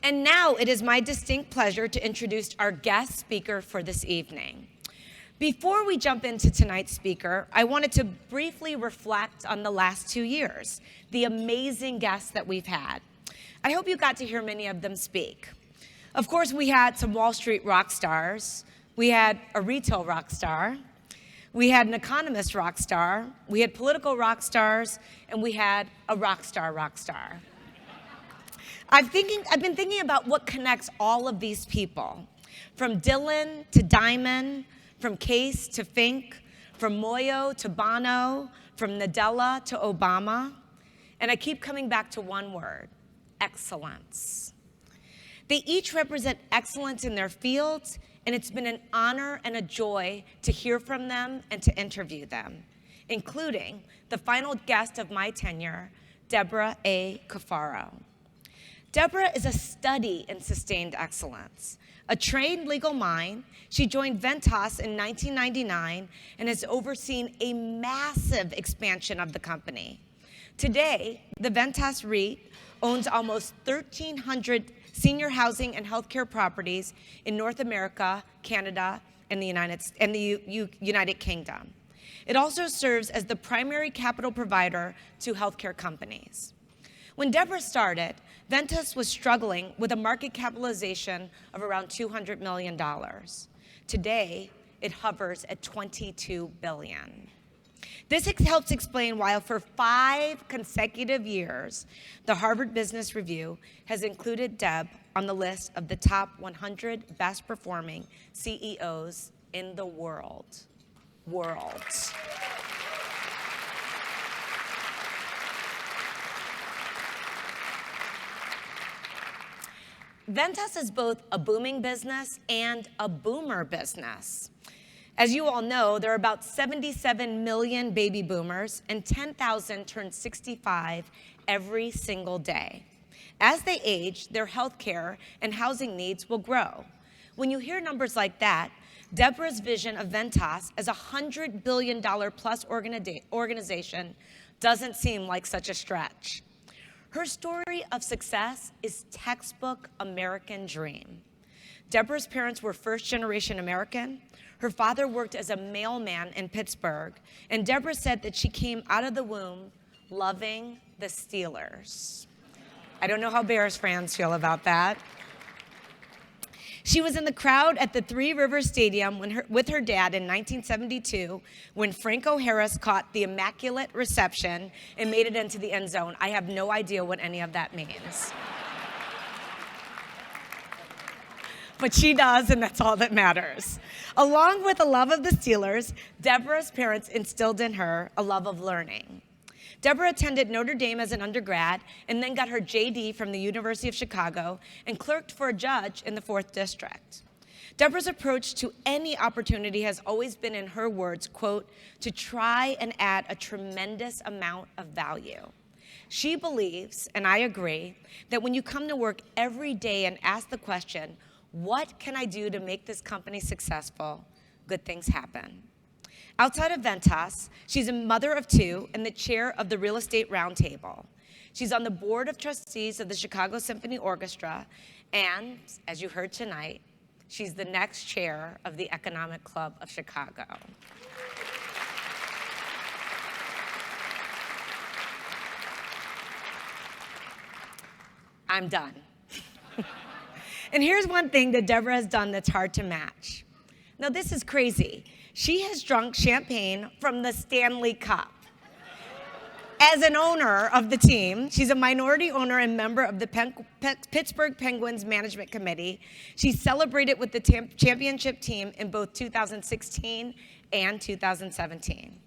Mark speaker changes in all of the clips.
Speaker 1: And now it is my distinct pleasure to introduce our guest speaker for this evening. Before we jump into tonight's speaker, I wanted to briefly reflect on the last 2 years, the amazing guests that we've had. I hope you got to hear many of them speak. Of course, we had some Wall Street rock stars. We had a retail rock star. We had an economist rock star. We had political rock stars. And we had a rock star rock star. I've been thinking about what connects all of these people, from Dylan to Diamond, from Case to Fink, from Moyo to Bono, from Nadella to Obama. And I keep coming back to one word: excellence. They each represent excellence in their fields, and it's been an honor and a joy to hear from them and to interview them, including the final guest of my tenure, Debra A. Cafaro. Debra is a study in sustained excellence. A trained legal mind, she joined Ventas in 1999 and has overseen a massive expansion of the company. Today, the Ventas REIT owns almost 1,300 senior housing and healthcare properties in North America, Canada, and the United Kingdom. It also serves as the primary capital provider to healthcare companies. When Debra started, Ventas was struggling with a market capitalization of around $200 million. Today, it hovers at $22 billion. This helps explain why for 5 consecutive years, the Harvard Business Review has included Deb on the list of the top 100 best performing CEOs in the world. Ventas is both a booming business and a boomer business. As you all know, there are about 77 million baby boomers, and 10,000 turn 65 every single day. As they age, their healthcare and housing needs will grow. When you hear numbers like that, Debra's vision of Ventas as a $100 billion plus organization doesn't seem like such a stretch. Her story of success is textbook American dream. Debra's parents were first-generation American. Her father worked as a mailman in Pittsburgh, and Debra said that she came out of the womb loving the Steelers. I don't know how Bears fans feel about that. She was in the crowd at the Three Rivers Stadium with her dad in 1972 when Franco Harris caught the immaculate reception and made it into the end zone. I have no idea what any of that means. But she does, and that's all that matters. Along with a love of the Steelers, Debra's parents instilled in her a love of learning. Debra attended Notre Dame as an undergrad and then got her JD from the University of Chicago and clerked for a judge in the 4th District. Debra's approach to any opportunity has always been, in her words, quote, to try and add a tremendous amount of value. She believes, and I agree, that when you come to work every day and ask the question, what can I do to make this company successful, good things happen. Outside of Ventas, she's a mother of 2 and the chair of the Real Estate Roundtable. She's on the board of trustees of the Chicago Symphony Orchestra, and, as you heard tonight, she's the next chair of the Economic Club of Chicago. I'm done. And here's one thing that Debra has done that's hard to match. Now, this is crazy. She has drunk champagne from the Stanley Cup. As an owner of the team, she's a minority owner and member of the Pittsburgh Penguins Management Committee. She celebrated with the championship team in both 2016 and 2017.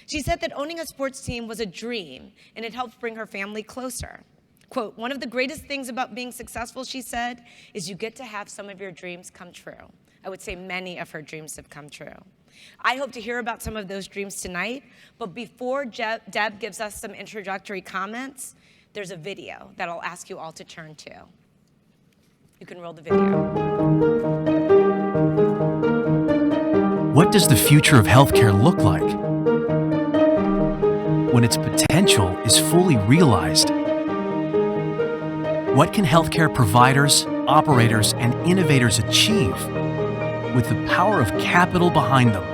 Speaker 1: She said that owning a sports team was a dream, and it helped bring her family closer. Quote, one of the greatest things about being successful, she said, is you get to have some of your dreams come true. I would say many of her dreams have come true. I hope to hear about some of those dreams tonight, but before Deb gives us some introductory comments, there's a video that I'll ask you all to turn to. You can roll the video.
Speaker 2: What does the future of healthcare look like when its potential is fully realized? What can healthcare providers, operators, and innovators achieve with the power of capital behind them?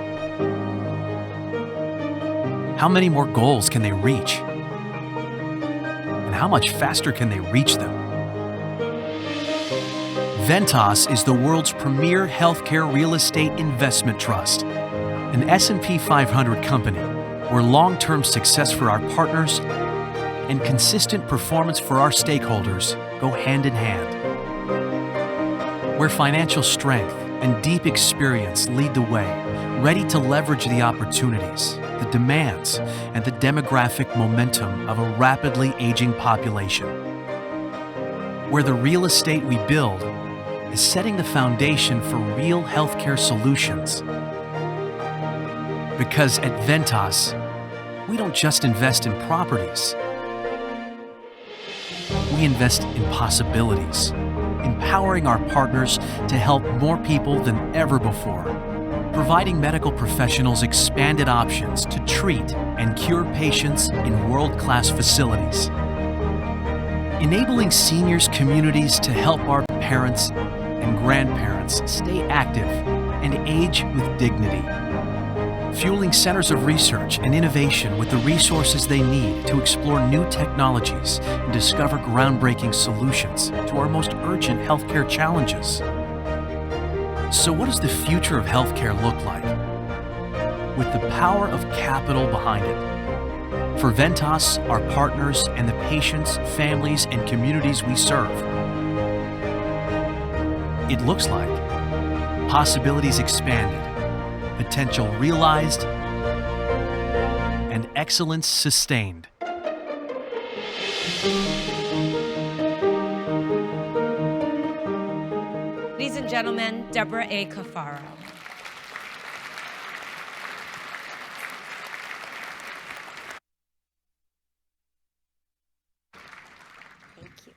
Speaker 2: How many more goals can they reach? And how much faster can they reach them? Ventas is the world's premier healthcare real estate investment trust, an S&P 500 company where long-term success for our partners and consistent performance for our stakeholders go hand in hand. Where financial strength and deep experience lead the way, ready to leverage the opportunities, the demands, and the demographic momentum of a rapidly aging population. Where the real estate we build is setting the foundation for real healthcare solutions. Because at Ventas, we don't just invest in properties. We invest in possibilities, empowering our partners to help more people than ever before, providing medical professionals expanded options to treat and cure patients in world-class facilities, enabling seniors' communities to help our parents and grandparents stay active and age with dignity, fueling centers of research and innovation with the resources they need to explore new technologies and discover groundbreaking solutions to our most urgent healthcare challenges. So what does the future of healthcare look like? With the power of capital behind it. For Ventas, our partners, and the patients, families, and communities we serve, it looks like possibilities expanded, potential realized, and excellence sustained.
Speaker 1: Ladies and gentlemen, Debra A. Cafaro.
Speaker 3: Thank you.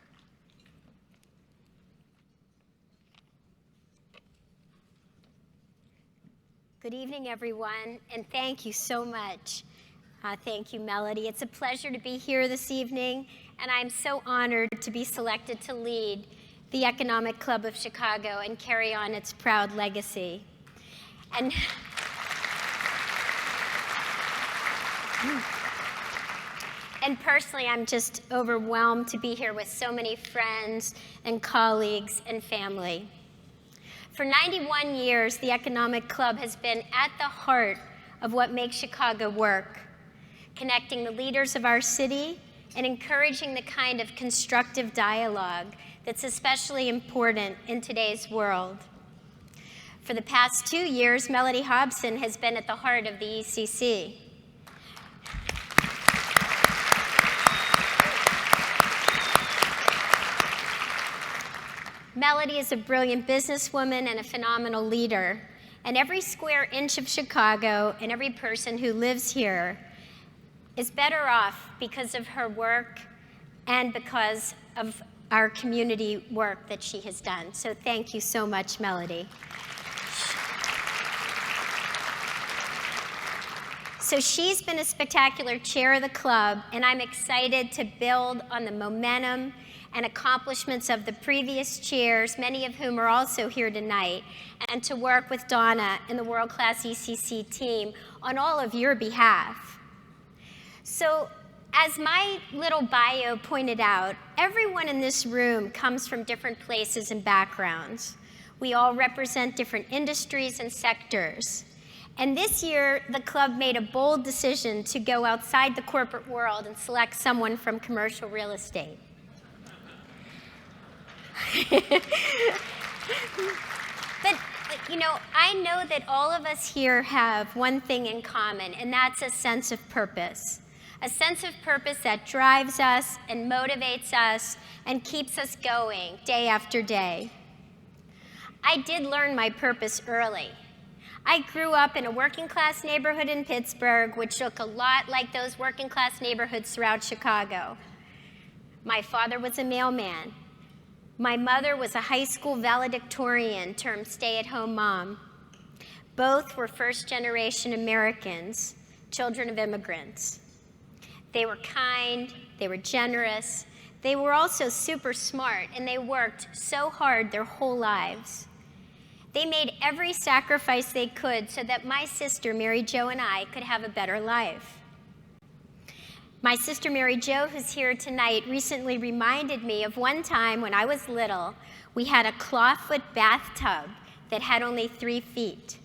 Speaker 3: Good evening, everyone, and thank you so much. Thank you, Mellody. It's a pleasure to be here this evening, and I'm so honored to be selected to lead the Economic Club of Chicago and carry on its proud legacy. And personally, I'm just overwhelmed to be here with so many friends and colleagues and family. For 91 years, the Economic Club has been at the heart of what makes Chicago work, connecting the leaders of our city and encouraging the kind of constructive dialogue that's especially important in today's world. For the past 2 years, Mellody Hobson has been at the heart of the ECC. Mellody is a brilliant businesswoman and a phenomenal leader, and every square inch of Chicago and every person who lives here is better off because of her work and because of our community work that she has done. So thank you so much, Mellody. So she's been a spectacular chair of the club, and I'm excited to build on the momentum and accomplishments of the previous chairs, many of whom are also here tonight, and to work with Donna and the world-class ECC team on all of your behalf. So, as my little bio pointed out, everyone in this room comes from different places and backgrounds. We all represent different industries and sectors. And this year, the club made a bold decision to go outside the corporate world and select someone from commercial real estate. But, you know, I know that all of us here have one thing in common, and that's a sense of purpose. A sense of purpose that drives us and motivates us and keeps us going day after day. I did learn my purpose early. I grew up in a working class neighborhood in Pittsburgh, which looked a lot like those working class neighborhoods throughout Chicago. My father was a mailman. My mother was a high school valedictorian turned stay-at-home mom. Both were first-generation Americans, children of immigrants. They were kind, they were generous, They were also super smart, and they worked so hard their whole lives. They made every sacrifice they could so that my sister, Mary Jo, and I could have a better life. My sister, Mary Jo, who's here tonight, recently reminded me of one time when I was little, we had a clawfoot bathtub that had only 3 feet.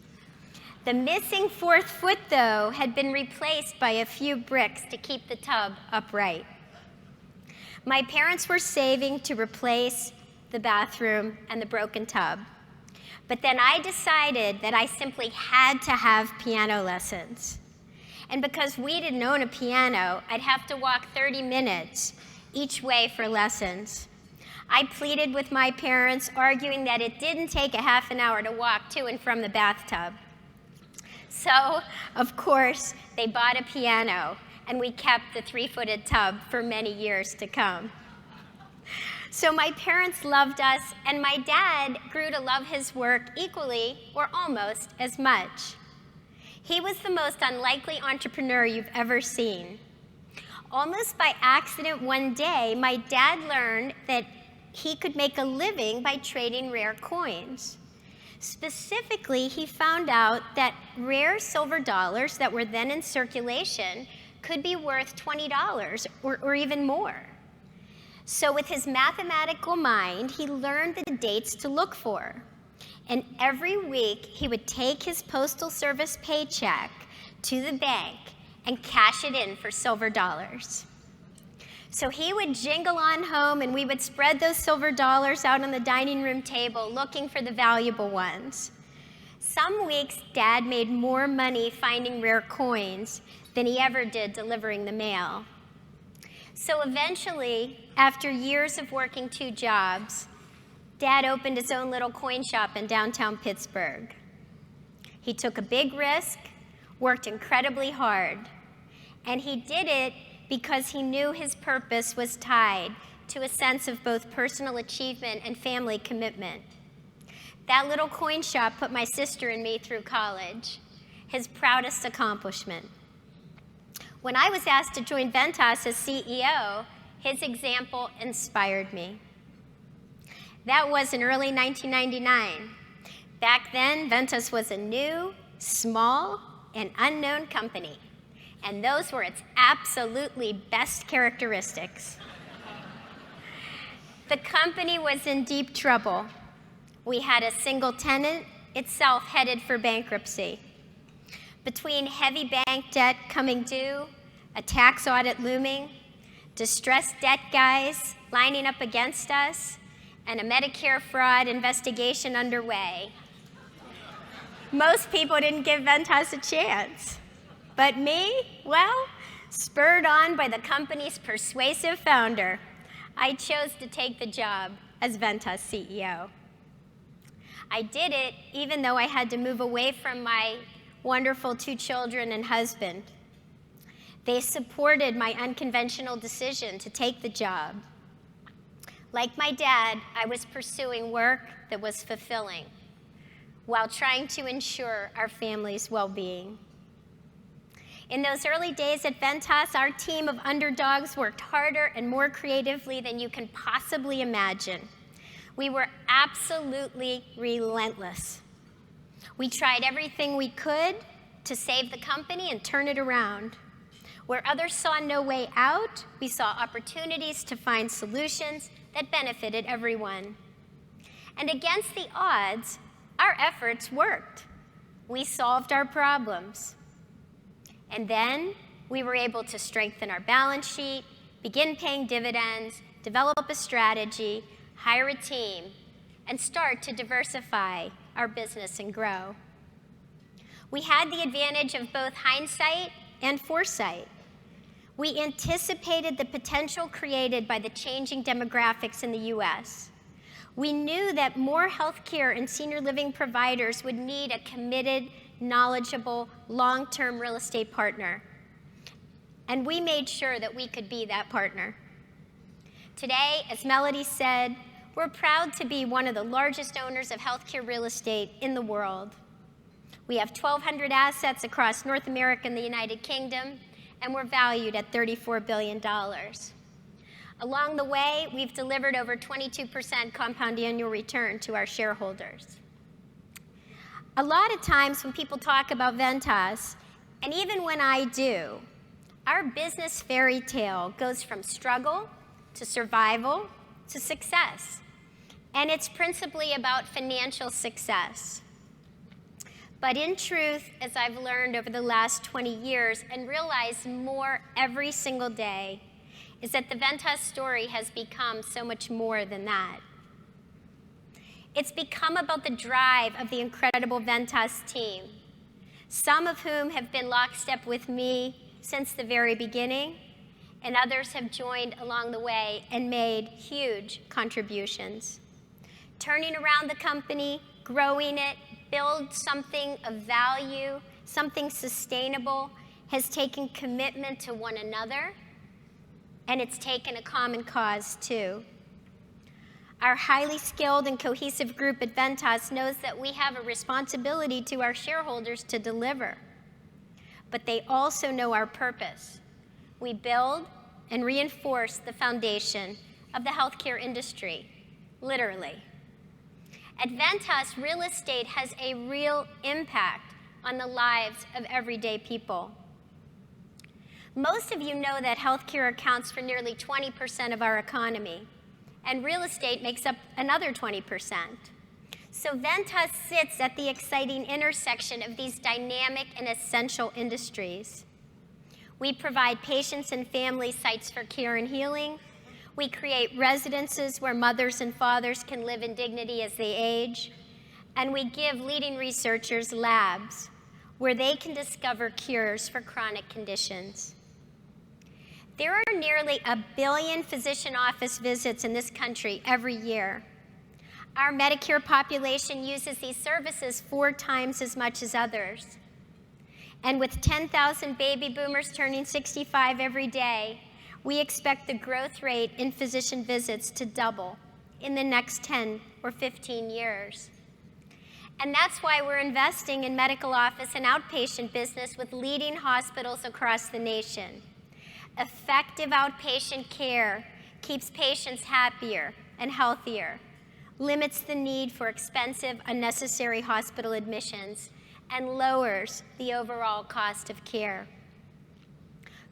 Speaker 3: The missing 4th foot, though, had been replaced by a few bricks to keep the tub upright. My parents were saving to replace the bathroom and the broken tub. But then I decided that I simply had to have piano lessons. And because we didn't own a piano, I'd have to walk 30 minutes each way for lessons. I pleaded with my parents, arguing that it didn't take a half an hour to walk to and from the bathtub. So, of course, they bought a piano, and we kept the 3-footed tub for many years to come. So my parents loved us, and my dad grew to love his work equally or almost as much. He was the most unlikely entrepreneur you've ever seen. Almost by accident one day, my dad learned that he could make a living by trading rare coins. Specifically, he found out that rare silver dollars that were then in circulation could be worth $20 or even more. So with his mathematical mind, he learned the dates to look for. And every week, he would take his Postal Service paycheck to the bank and cash it in for silver dollars. So he would jingle on home, and we would spread those silver dollars out on the dining room table looking for the valuable ones. Some weeks, Dad made more money finding rare coins than he ever did delivering the mail. So eventually, after years of working 2 jobs, Dad opened his own little coin shop in downtown Pittsburgh. He took a big risk, worked incredibly hard, and he did it because he knew his purpose was tied to a sense of both personal achievement and family commitment. That little coin shop put my sister and me through college, his proudest accomplishment. When I was asked to join Ventas as CEO, his example inspired me. That was in early 1999. Back then, Ventas was a new, small, and unknown company, and those were its absolutely best characteristics. The company was in deep trouble. We had a single tenant, itself headed for bankruptcy. Between heavy bank debt coming due, a tax audit looming, distressed debt guys lining up against us, and a Medicare fraud investigation underway, most people didn't give Ventas a chance. But me, well, spurred on by the company's persuasive founder, I chose to take the job as Ventas CEO. I did it even though I had to move away from my wonderful 2 children and husband. They supported my unconventional decision to take the job. Like my dad, I was pursuing work that was fulfilling while trying to ensure our family's well-being. In those early days at Ventas, our team of underdogs worked harder and more creatively than you can possibly imagine. We were absolutely relentless. We tried everything we could to save the company and turn it around. Where others saw no way out, we saw opportunities to find solutions that benefited everyone. And against the odds, our efforts worked. We solved our problems. And then we were able to strengthen our balance sheet, begin paying dividends, develop a strategy, hire a team, and start to diversify our business and grow. We had the advantage of both hindsight and foresight. We anticipated the potential created by the changing demographics in the U.S. We knew that more healthcare and senior living providers would need a committed, knowledgeable, long-term real estate partner. And we made sure that we could be that partner. Today, as Mellody said, we're proud to be one of the largest owners of healthcare real estate in the world. We have 1,200 assets across North America and the United Kingdom, and we're valued at $34 billion. Along the way, we've delivered over 22% compound annual return to our shareholders. A lot of times when people talk about Ventas, and even when I do, our business fairy tale goes from struggle to survival to success. And it's principally about financial success. But in truth, as I've learned over the last 20 years and realized more every single day, is that the Ventas story has become so much more than that. It's become about the drive of the incredible Ventas team, some of whom have been lockstep with me since the very beginning, and others have joined along the way and made huge contributions. Turning around the company, growing it, build something of value, something sustainable, has taken commitment to one another, and it's taken a common cause too. Our highly skilled and cohesive group at Ventas knows that we have a responsibility to our shareholders to deliver, but they also know our purpose. We build and reinforce the foundation of the healthcare industry, literally. At Ventas, real estate has a real impact on the lives of everyday people. Most of you know that healthcare accounts for nearly 20% of our economy, and real estate makes up another 20%. So Ventas sits at the exciting intersection of these dynamic and essential industries. We provide patients and family sites for care and healing. We create residences where mothers and fathers can live in dignity as they age. And we give leading researchers labs where they can discover cures for chronic conditions. There are nearly 1 billion physician office visits in this country every year. Our Medicare population uses these services 4 times as much as others. And with 10,000 baby boomers turning 65 every day, we expect the growth rate in physician visits to double in the next 10 or 15 years. And that's why we're investing in medical office and outpatient business with leading hospitals across the nation. Effective outpatient care keeps patients happier and healthier, limits the need for expensive, unnecessary hospital admissions, and lowers the overall cost of care.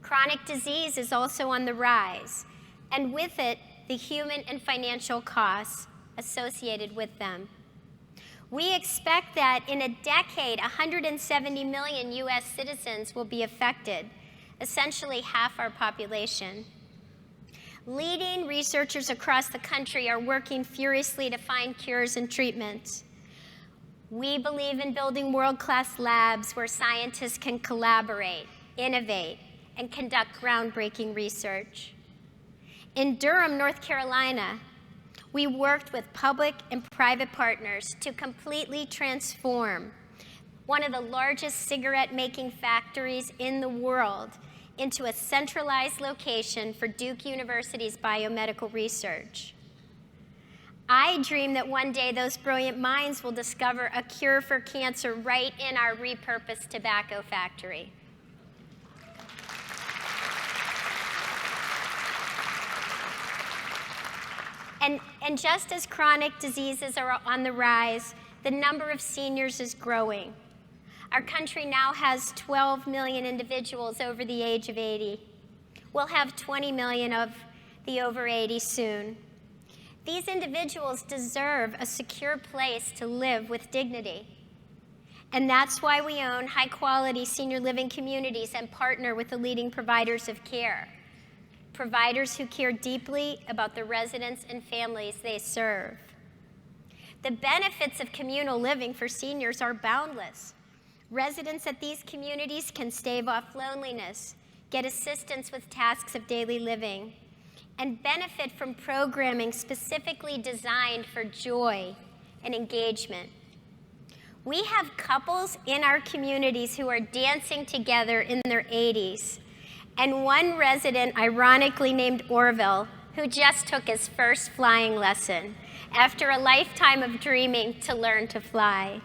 Speaker 3: Chronic disease is also on the rise, and with it, the human and financial costs associated with them. We expect that in a decade, 170 million US citizens will be affected, essentially half our population. Leading researchers across the country are working furiously to find cures and treatments. We believe in building world-class labs where scientists can collaborate, innovate, and conduct groundbreaking research. In Durham, North Carolina, we worked with public and private partners to completely transform one of the largest cigarette-making factories in the world into a centralized location for Duke University's biomedical research. I dream that one day those brilliant minds will discover a cure for cancer right in our repurposed tobacco factory. And just as chronic diseases are on the rise, the number of seniors is growing. Our country now has 12 million individuals over the age of 80. We'll have 20 million of the over 80 soon. These individuals deserve a secure place to live with dignity. And that's why we own high-quality senior living communities and partner with the leading providers of care. Providers who care deeply about the residents and families they serve. The benefits of communal living for seniors are boundless. Residents at these communities can stave off loneliness, get assistance with tasks of daily living, and benefit from programming specifically designed for joy and engagement. We have couples in our communities who are dancing together in their 80s, and one resident, ironically named Orville, who just took his first flying lesson after a lifetime of dreaming to learn to fly.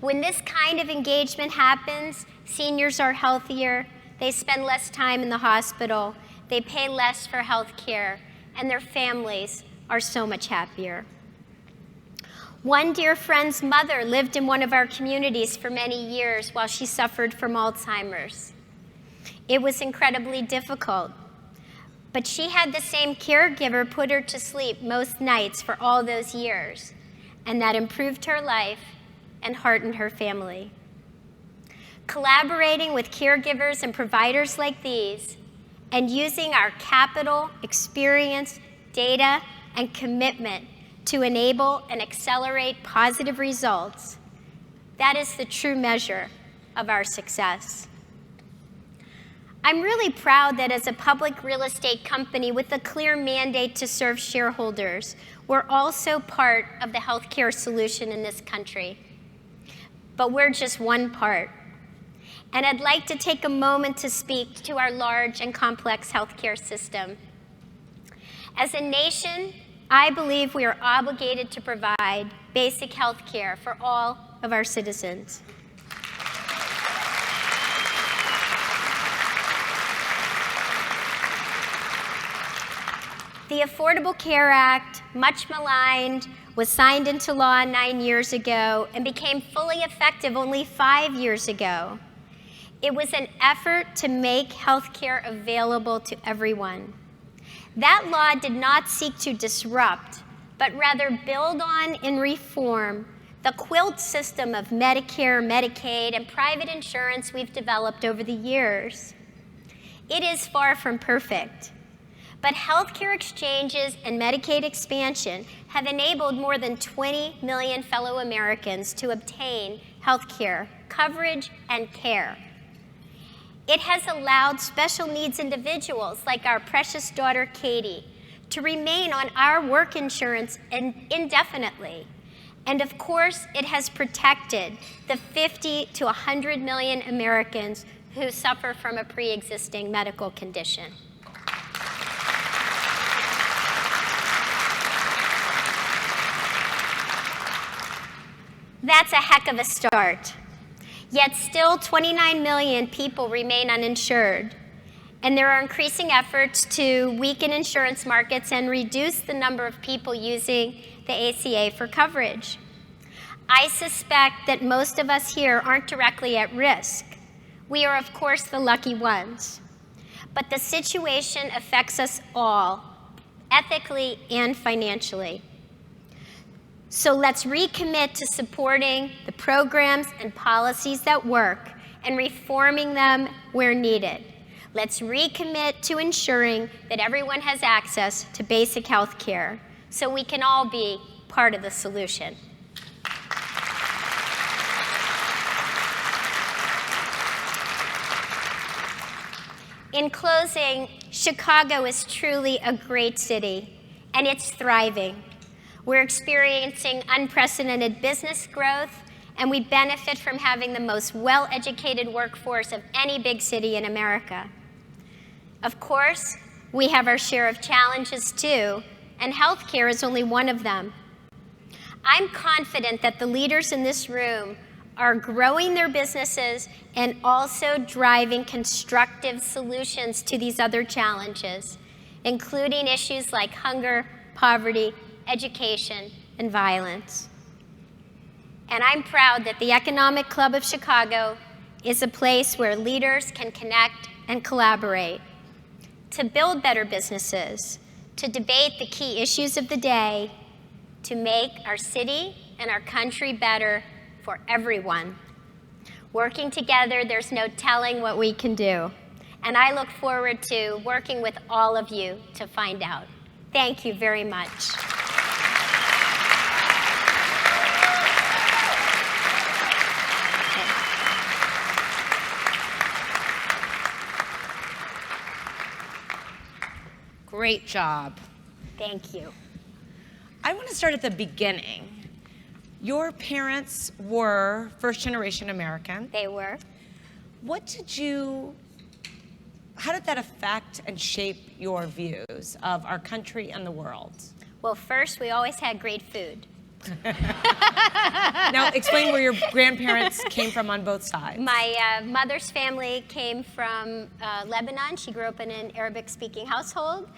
Speaker 3: When this kind of engagement happens, seniors are healthier, they spend less time in the hospital, they pay less for health care, and their families are so much happier. One dear friend's mother lived in one of our communities for many years while she suffered from Alzheimer's. It was incredibly difficult, but she had the same caregiver put her to sleep most nights for all those years, and that improved her life and heartened her family. Collaborating with caregivers and providers like these, and using our capital, experience, data, and commitment to enable and accelerate positive results, that is the true measure of our success. I'm really proud that as a public real estate company with a clear mandate to serve shareholders, we're also part of the healthcare solution in this country. But we're just one part. And I'd like to take a moment to speak to our large and complex healthcare system. As a nation, I believe we are obligated to provide basic health care for all of our citizens. The Affordable Care Act, much maligned, was signed into law 9 years ago and became fully effective only 5 years ago. It was an effort to make health care available to everyone. That law did not seek to disrupt, but rather build on and reform the quilt system of Medicare, Medicaid, and private insurance we've developed over the years. It is far from perfect, but healthcare exchanges and Medicaid expansion have enabled more than 20 million fellow Americans to obtain healthcare coverage and care. It has allowed special needs individuals like our precious daughter, Katie, to remain on our work insurance indefinitely. And of course, it has protected the 50 to 100 million Americans who suffer from a pre-existing medical condition. That's a heck of a start. Yet still 29 million people remain uninsured, and there are increasing efforts to weaken insurance markets and reduce the number of people using the ACA for coverage. I suspect that most of us here aren't directly at risk. We are, of course, the lucky ones. But the situation affects us all, ethically and financially. So let's recommit to supporting the programs and policies that work and reforming them where needed. Let's recommit to ensuring that everyone has access to basic health care so we can all be part of the solution. In closing, Chicago is truly a great city, and it's thriving. We're experiencing unprecedented business growth, and we benefit from having the most well-educated workforce of any big city in America. Of course, we have our share of challenges too, and healthcare is only one of them. I'm confident that the leaders in this room are growing their businesses and also driving constructive solutions to these other challenges, including issues like hunger, poverty, education, and violence. And I'm proud that the Economic Club of Chicago is a place where leaders can connect and collaborate to build better businesses, to debate the key issues of the day, to make our city and our country better for everyone. Working together, there's no telling what we can do. And I look forward to working with all of you to find out. Thank you very much.
Speaker 1: Great job.
Speaker 3: Thank you.
Speaker 1: I want to start at the beginning. Your parents were first-generation American.
Speaker 3: They were.
Speaker 1: How did that affect and shape your views of our country and the world?
Speaker 3: Well, first, we always had great food.
Speaker 1: Now, explain where your grandparents came from on both sides.
Speaker 3: My mother's family came from Lebanon. She grew up in an Arabic-speaking household.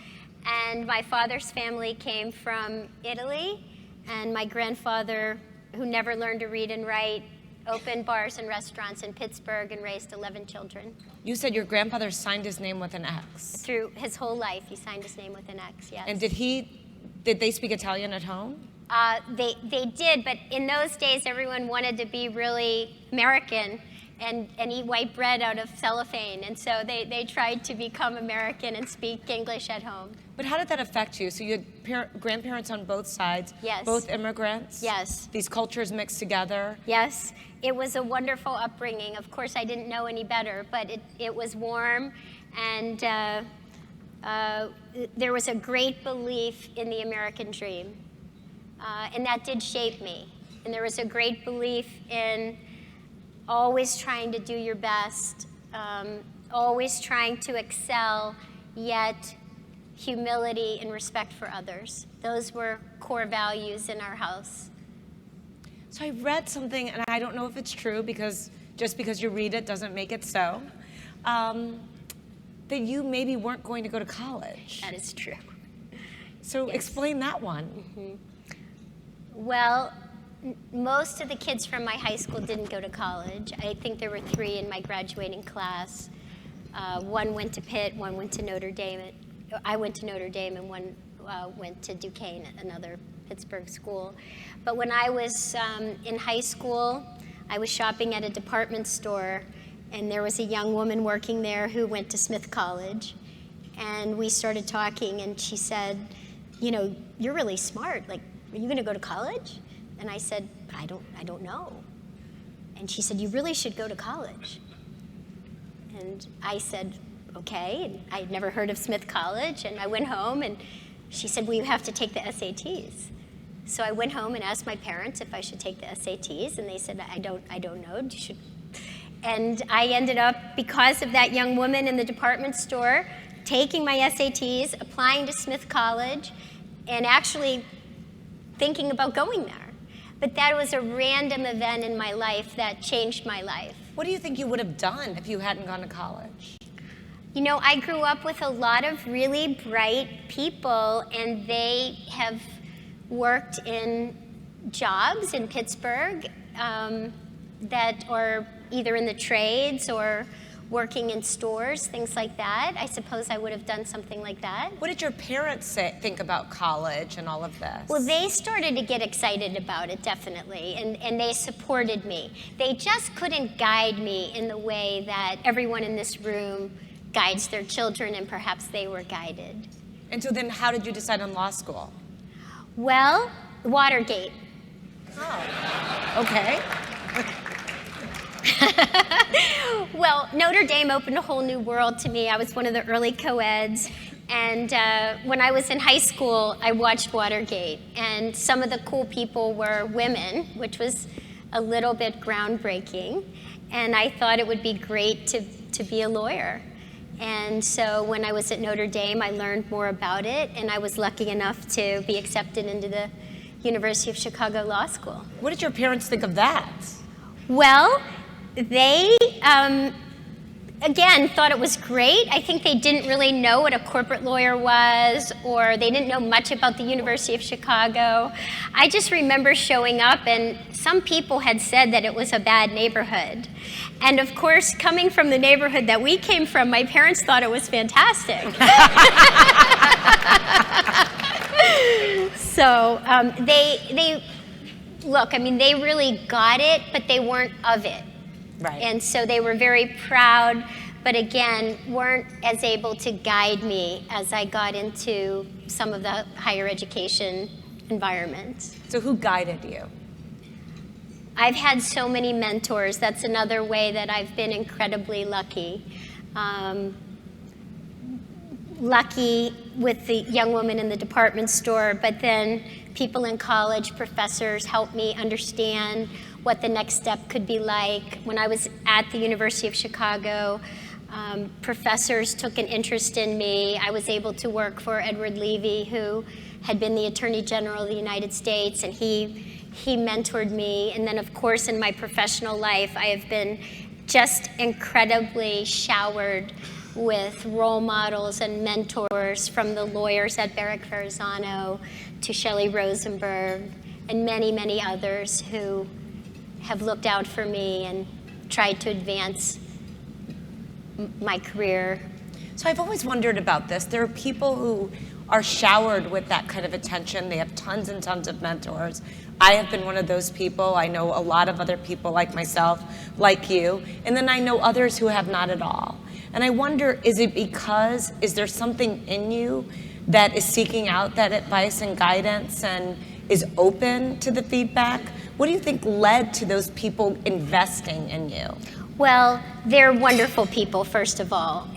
Speaker 3: And my father's family came from Italy. And my grandfather, who never learned to read and write, opened bars and restaurants in Pittsburgh and raised 11 children.
Speaker 1: You said your grandfather signed his name with an X.
Speaker 3: Through his whole life, he signed his name with an X, yes.
Speaker 1: And did they speak Italian at home?
Speaker 3: They did, but in those days, everyone wanted to be really American and eat white bread out of cellophane. And so they tried to become American and speak English at home.
Speaker 1: But how did that affect you? So you had grandparents on both sides,
Speaker 3: Yes.
Speaker 1: both immigrants?
Speaker 3: Yes.
Speaker 1: These cultures mixed together?
Speaker 3: Yes, it was a wonderful upbringing. Of course, I didn't know any better, but it was warm, and there was a great belief in the American dream. And that did shape me. And there was a great belief in always trying to do your best, always trying to excel, yet humility and respect for others. Those were core values in our house.
Speaker 1: So I read something, and I don't know if it's true, because just because you read it doesn't make it so, that you maybe weren't going to go to college.
Speaker 3: That is true.
Speaker 1: So
Speaker 3: Yes.
Speaker 1: Explain that one.
Speaker 3: Mm-hmm. Well, most of the kids from my high school didn't go to college. I think there were 3 in my graduating class. One went to Pitt, one went to Notre Dame. I went to Notre Dame, and one went to Duquesne, another Pittsburgh school. But when I was in high school, I was shopping at a department store, and there was a young woman working there who went to Smith College. And we started talking, and she said, you know, you're really smart. Like, are you going to go to college? And I said, I don't know. And she said, you really should go to college. And I said, okay. And I'd never heard of Smith College. And I went home, and she said, well, you have to take the SATs. So I went home and asked my parents if I should take the SATs. And they said, I don't know. You should. And I ended up, because of that young woman in the department store, taking my SATs, applying to Smith College, and actually thinking about going there. But that was a random event in my life that changed my life.
Speaker 1: What do you think you would have done if you hadn't gone to college?
Speaker 3: You know, I grew up with a lot of really bright people, and they have worked in jobs in Pittsburgh that are either in the trades or working in stores, things like that. I suppose I would have done something like that.
Speaker 1: What did your parents think about college and all of this?
Speaker 3: Well, they started to get excited about it, definitely, and they supported me. They just couldn't guide me in the way that everyone in this room guides their children, and perhaps they were guided.
Speaker 1: And so then how did you decide on law school?
Speaker 3: Well, Watergate.
Speaker 1: Oh, okay.
Speaker 3: Well, Notre Dame opened a whole new world to me. I was one of the early co-eds. And when I was in high school, I watched Watergate. And some of the cool people were women, which was a little bit groundbreaking. And I thought it would be great to be a lawyer. And so when I was at Notre Dame, I learned more about it. And I was lucky enough to be accepted into the University of Chicago Law School.
Speaker 1: What did your parents think of that?
Speaker 3: Well, they, again, thought it was great. I think they didn't really know what a corporate lawyer was, or they didn't know much about the University of Chicago. I just remember showing up, and some people had said that it was a bad neighborhood. And of course, coming from the neighborhood that we came from, my parents thought it was fantastic. So they look, I mean, they really got it, but they weren't of it.
Speaker 1: Right.
Speaker 3: And so they were very proud, but again, weren't as able to guide me as I got into some of the higher education environments.
Speaker 1: So who guided you?
Speaker 3: I've had so many mentors. That's another way that I've been incredibly lucky. Lucky with the young woman in the department store, but then people in college, professors helped me understand what the next step could be like. When I was at the University of Chicago, Professors took an interest in me. I was able to work for Edward Levy, who had been the Attorney General of the United States, and he mentored me. And then, of course, in my professional life, I have been just incredibly showered with role models and mentors, from the lawyers at Barrick Verrazano to Shelley Rosenberg and many, many others who have looked out for me and tried to advance my career.
Speaker 1: So I've always wondered about this. There are people who are showered with that kind of attention. They have tons and tons of mentors. I have been one of those people. I know a lot of other people like myself, like you, and then I know others who have not at all. And I wonder, is there something in you that is seeking out that advice and guidance and is open to the feedback? What do you think led to those people investing in you?
Speaker 3: Well, they're wonderful people, first of all.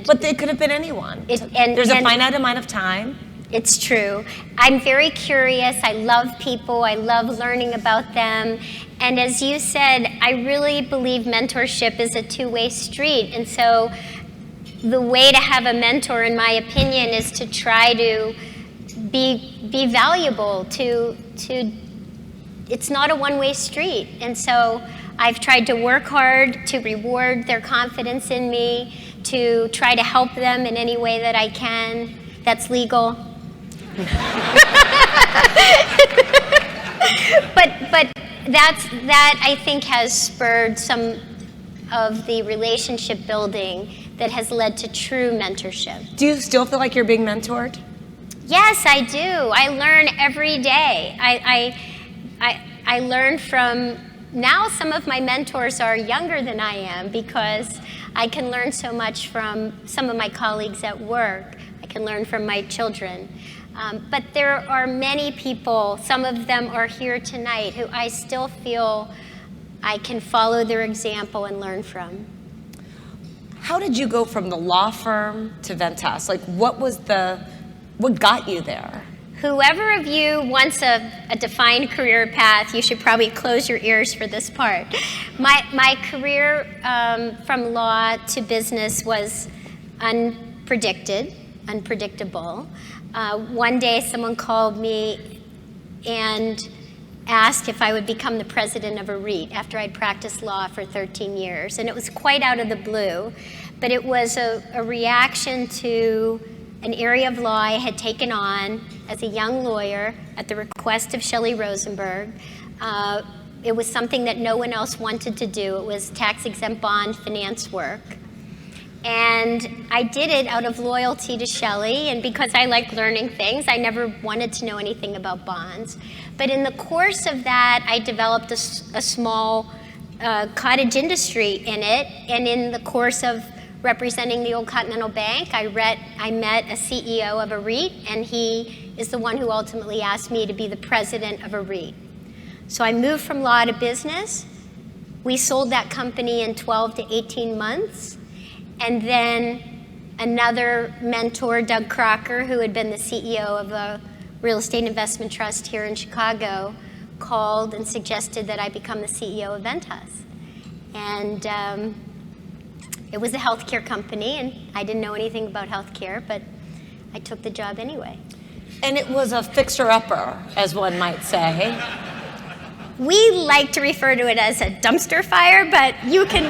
Speaker 1: But they could have been anyone. There's a finite amount of time.
Speaker 3: It's true. I'm very curious. I love people. I love learning about them. And as you said, I really believe mentorship is a two-way street. And so the way to have a mentor, in my opinion, is to try to be valuable, it's not a one-way street. And so I've tried to work hard to reward their confidence in me, to try to help them in any way that I can. That's legal. But that I think has spurred some of the relationship building that has led to true mentorship.
Speaker 1: Do you still feel like you're being mentored?
Speaker 3: Yes, I do. I learn every day. I learn from, now some of my mentors are younger than I am, because I can learn so much from some of my colleagues at work. I can learn from my children. But there are many people, some of them are here tonight, who I still feel I can follow their example and learn from.
Speaker 1: How did you go from the law firm to Ventas? Like, what got you there?
Speaker 3: Whoever of you wants a defined career path, you should probably close your ears for this part. My career from law to business was unpredictable. One day someone called me and asked if I would become the president of a REIT after I'd practiced law for 13 years. And it was quite out of the blue, but it was a reaction to an area of law I had taken on as a young lawyer at the request of Shelley Rosenberg. It was something that no one else wanted to do. It was tax-exempt bond finance work. And I did it out of loyalty to Shelley, and because I like learning things. I never wanted to know anything about bonds. But in the course of that, I developed a small cottage industry in it, and in the course of representing the old Continental Bank, I met a CEO of a REIT, and he is the one who ultimately asked me to be the president of a REIT. So I moved from law to business. We sold that company in 12 to 18 months. And then another mentor, Doug Crocker, who had been the CEO of a real estate investment trust here in Chicago, called and suggested that I become the CEO of Ventas. And it was a healthcare company, and I didn't know anything about healthcare, but I took the job anyway.
Speaker 1: And it was a fixer-upper, as one might say.
Speaker 3: We like to refer to it as a dumpster fire, but you can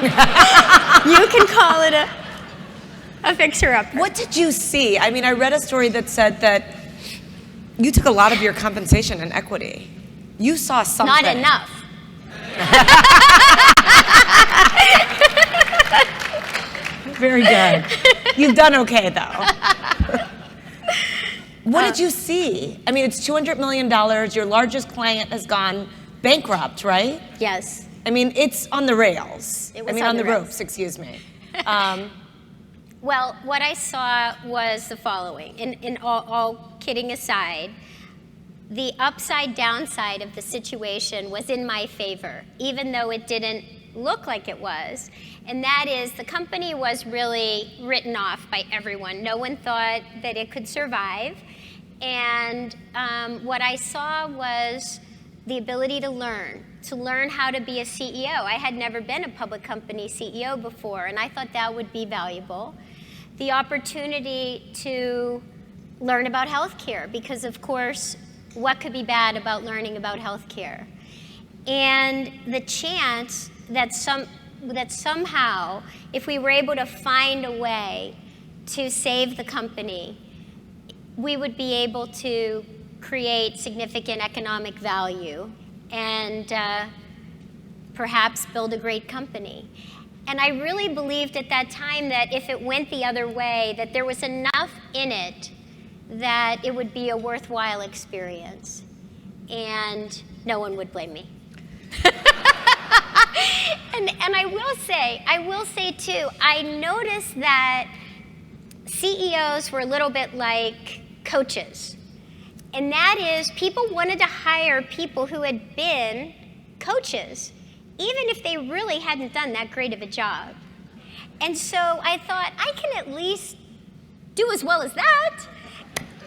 Speaker 3: call it a fixer-upper.
Speaker 1: What did you see? I mean, I read a story that said that you took a lot of your compensation in equity. You saw something.
Speaker 3: Not enough.
Speaker 1: Very good. You've done okay, though. What did you see? I mean, it's $200 million. Your largest client has gone bankrupt, right?
Speaker 3: Yes.
Speaker 1: I mean, it's on the rails.
Speaker 3: It was
Speaker 1: on the
Speaker 3: rails.
Speaker 1: ropes, excuse me.
Speaker 3: Well, what I saw was the following. In all kidding aside, the upside downside of the situation was in my favor, even though it didn't look like it was. And that is, the company was really written off by everyone. No one thought that it could survive. And what I saw was the ability to learn how to be a CEO. I had never been a public company CEO before, and I thought that would be valuable. The opportunity to learn about healthcare, because of course, what could be bad about learning about healthcare? And the chance that somehow, if we were able to find a way to save the company, we would be able to create significant economic value and perhaps build a great company. And I really believed at that time that if it went the other way, that there was enough in it that it would be a worthwhile experience. And no one would blame me. And I will say too, I noticed that CEOs were a little bit like coaches. And that is, people wanted to hire people who had been coaches, even if they really hadn't done that great of a job. And so I thought, I can at least do as well as that.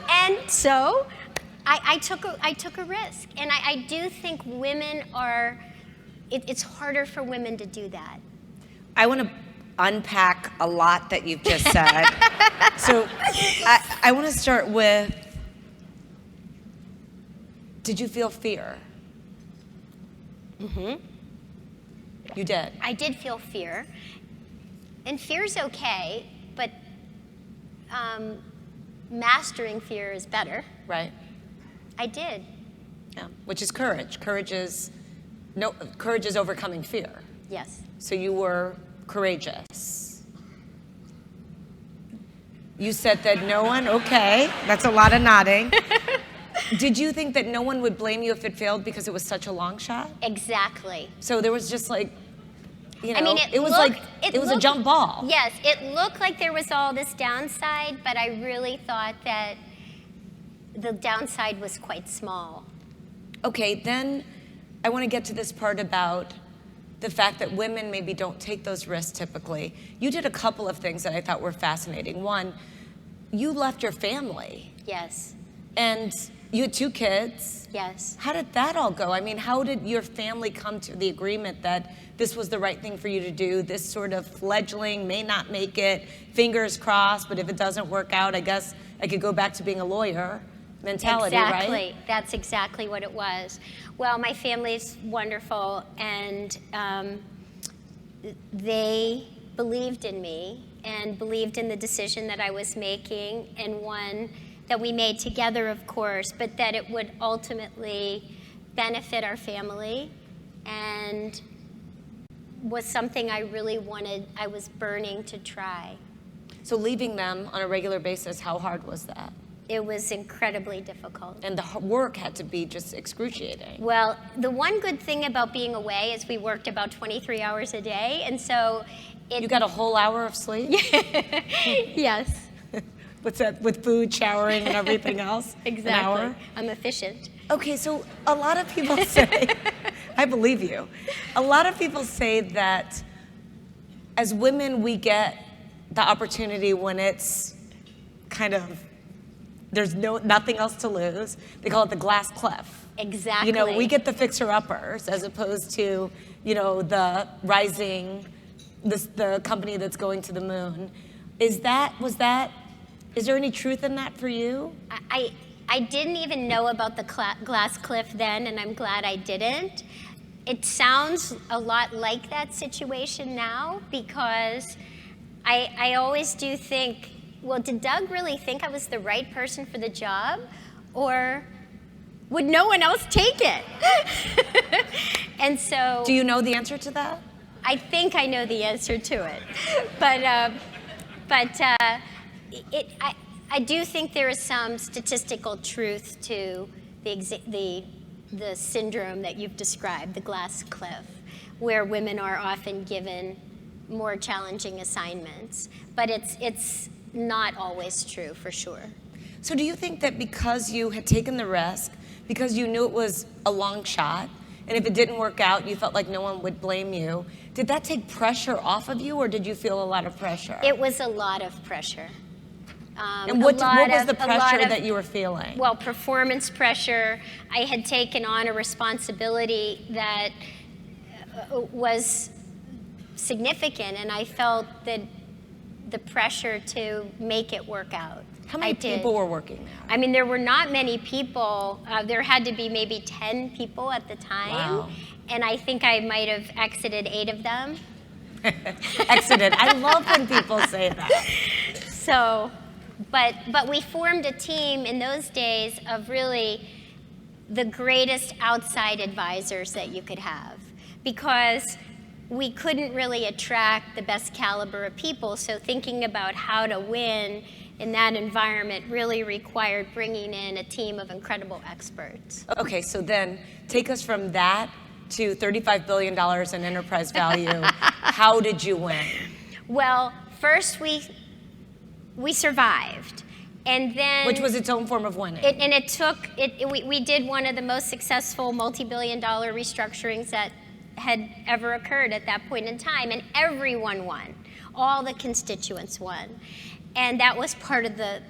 Speaker 3: And so I took a risk. And I do think women are, it's harder for women to do that.
Speaker 1: I want to unpack a lot that you've just said. So I want to start with, did you feel fear?
Speaker 3: Mm-hmm.
Speaker 1: You did?
Speaker 3: I did feel fear. And fear's okay, but mastering fear is better.
Speaker 1: Right.
Speaker 3: I did.
Speaker 1: Yeah. Which is courage. Courage is overcoming fear.
Speaker 3: Yes.
Speaker 1: So you were courageous. You said that no one, okay, that's a lot of nodding. Did you think that no one would blame you if it failed because it was such a long shot?
Speaker 3: Exactly.
Speaker 1: So there was just like, you know,
Speaker 3: I mean,
Speaker 1: it was a jump ball.
Speaker 3: Yes, it looked like there was all this downside, but I really thought that the downside was quite small.
Speaker 1: Okay, then I want to get to this part about the fact that women maybe don't take those risks typically. You did a couple of things that I thought were fascinating. One, you left your family.
Speaker 3: Yes.
Speaker 1: And you had 2 kids.
Speaker 3: Yes.
Speaker 1: How did that all go? I mean, how did your family come to the agreement that this was the right thing for you to do? This sort of fledgling, may not make it, fingers crossed, but if it doesn't work out, I guess I could go back to being a lawyer mentality,
Speaker 3: exactly.
Speaker 1: Right?
Speaker 3: That's exactly what it was. Well, my family's wonderful, and they believed in me and believed in the decision that I was making, and one that we made together, of course, but that it would ultimately benefit our family and was something I really wanted, I was burning to try.
Speaker 1: So leaving them on a regular basis, how hard was that?
Speaker 3: It was incredibly difficult.
Speaker 1: And the work had to be just excruciating.
Speaker 3: Well, the one good thing about being away is we worked about 23 hours a day, and so
Speaker 1: You got a whole hour of sleep?
Speaker 3: Yes.
Speaker 1: What's that, with food, showering, and everything else?
Speaker 3: Exactly.
Speaker 1: An hour?
Speaker 3: I'm efficient.
Speaker 1: Okay, so a lot of people say, I believe you. A lot of people say that as women, we get the opportunity when it's kind of, there's nothing else to lose. They call it the glass cliff.
Speaker 3: Exactly.
Speaker 1: You know, we get the fixer-uppers as opposed to, you know, the rising, the company that's going to the moon. Is there any truth in that for you?
Speaker 3: I didn't even know about the glass cliff then, and I'm glad I didn't. It sounds a lot like that situation now, because I always do think, well, did Doug really think I was the right person for the job? Or would no one else take it? And so...
Speaker 1: Do you know the answer to that?
Speaker 3: I think I know the answer to it. I do think there is some statistical truth to the syndrome that you've described, the glass cliff, where women are often given more challenging assignments. But it's not always true, for sure.
Speaker 1: So do you think that because you had taken the risk, because you knew it was a long shot, and if it didn't work out, you felt like no one would blame you, did that take pressure off of you, or did you feel a lot of pressure?
Speaker 3: It was a lot of pressure.
Speaker 1: And what was the pressure that you were feeling?
Speaker 3: Well, performance pressure. I had taken on a responsibility that was significant, and I felt that the pressure to make it work out.
Speaker 1: How many people were working there?
Speaker 3: I mean, there were not many people. There had to be maybe 10 people at the time.
Speaker 1: Wow.
Speaker 3: And I think I might have exited 8 of them.
Speaker 1: Exited. I love when people say that.
Speaker 3: So, but we formed a team in those days of really the greatest outside advisors that you could have, because we couldn't really attract the best caliber of people. So thinking about how to win in that environment really required bringing in a team of incredible experts.
Speaker 1: Okay, so then take us from that to $35 billion in enterprise value. How did you win?
Speaker 3: Well, first we survived. And then,
Speaker 1: which was its own form of winning.
Speaker 3: We did one of the most successful multi-billion-dollar restructurings that had ever occurred at that point in time, and everyone won. All the constituents won, and that was part of the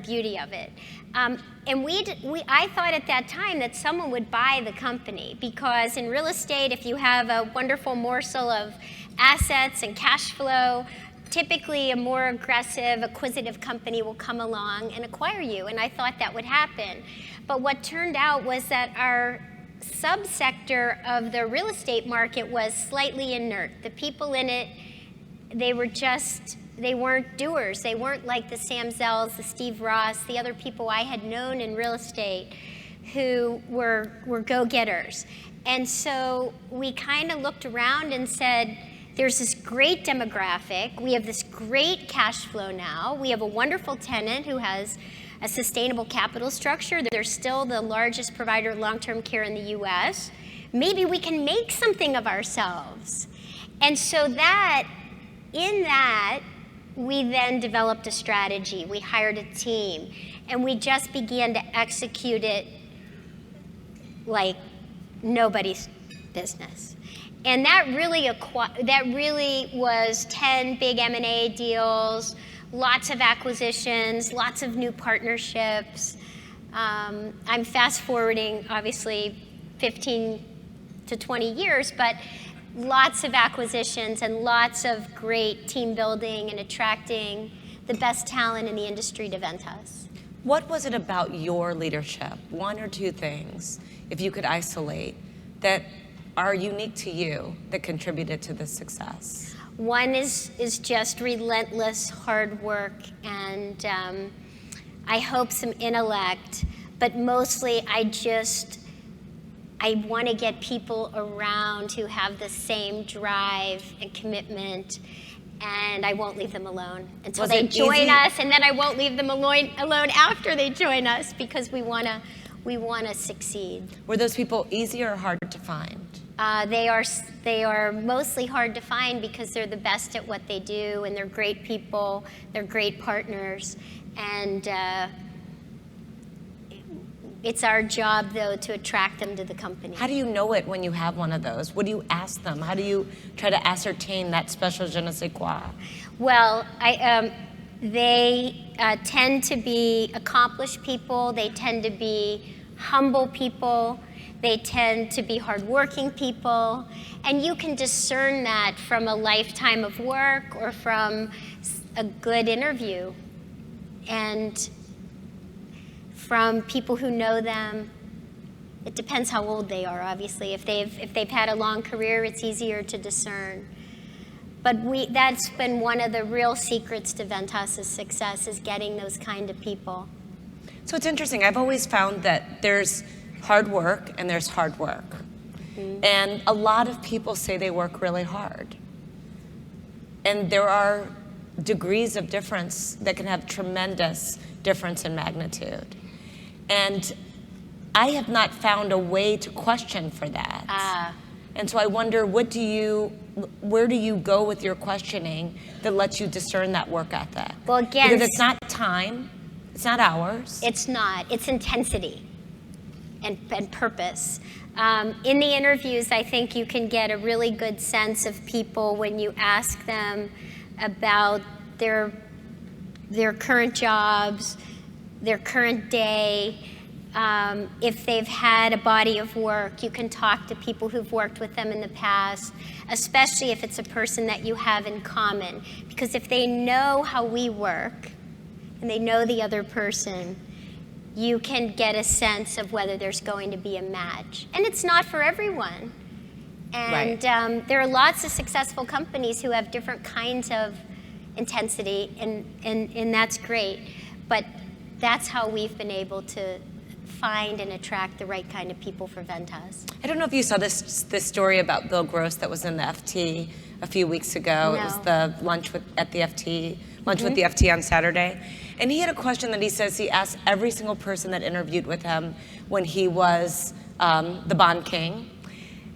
Speaker 3: beauty of it. And I thought at that time that someone would buy the company, because in real estate, if you have a wonderful morsel of assets and cash flow, typically a more aggressive, acquisitive company will come along and acquire you, and I thought that would happen. But what turned out was that our subsector of the real estate market was slightly inert. The people in it, they weren't doers. They weren't like the Sam Zells, the Steve Ross, the other people I had known in real estate who were go-getters. And so we kind of looked around and said, there's this great demographic. We have this great cash flow now. We have a wonderful tenant who has a sustainable capital structure. They're still the largest provider of long-term care in the US. Maybe we can make something of ourselves. And so in that, we then developed a strategy. We hired a team, and we just began to execute it like nobody's business. And that really was 10 big M&A deals, lots of acquisitions, lots of new partnerships. I'm fast forwarding, obviously, 15 to 20 years, but lots of acquisitions and lots of great team building and attracting the best talent in the industry to Ventas.
Speaker 1: What was it about your leadership, one or two things, if you could isolate, that are unique to you that contributed to this success?
Speaker 3: One is just relentless hard work and I hope some intellect, but mostly I want to get people around who have the same drive and commitment, and I won't leave them alone until they join us, and then I won't leave them alone after they join us, because we want to succeed.
Speaker 1: Were those people easy or hard to find?
Speaker 3: They are mostly hard to find because they're the best at what they do, and they're great people, they're great partners, and it's our job, though, to attract them to the company.
Speaker 1: How do you know it when you have one of those? What do you ask them? How do you try to ascertain that special je ne sais quoi?
Speaker 3: Well, they tend to be accomplished people. They tend to be humble people. They tend to be hardworking people. And you can discern that from a lifetime of work or from a good interview. And from people who know them. It depends how old they are, obviously. If they've had a long career, it's easier to discern. But that's been one of the real secrets to Ventas' success, is getting those kind of people.
Speaker 1: So it's interesting. I've always found that there's hard work and there's hard work. Mm-hmm. And a lot of people say they work really hard. And there are degrees of difference that can have tremendous difference in magnitude. And I have not found a way to question for that. And so I wonder, where do you go with your questioning that lets you discern that work ethic?
Speaker 3: Well, again,
Speaker 1: because it's not time, it's not hours.
Speaker 3: It's not. It's intensity and purpose. In the interviews, I think you can get a really good sense of people when you ask them about their their current jobs, their current day. If they've had a body of work, you can talk to people who've worked with them in the past, especially if it's a person that you have in common. Because if they know how we work and they know the other person, you can get a sense of whether there's going to be a match. And it's not for everyone. And there are lots of successful companies who have different kinds of intensity, and that's great. But that's how we've been able to find and attract the right kind of people for Ventas.
Speaker 1: I don't know if you saw this story about Bill Gross that was in the FT a few weeks ago.
Speaker 3: No.
Speaker 1: It was the lunch with the FT on Saturday. And he had a question that he says he asked every single person that interviewed with him when he was the Bond King.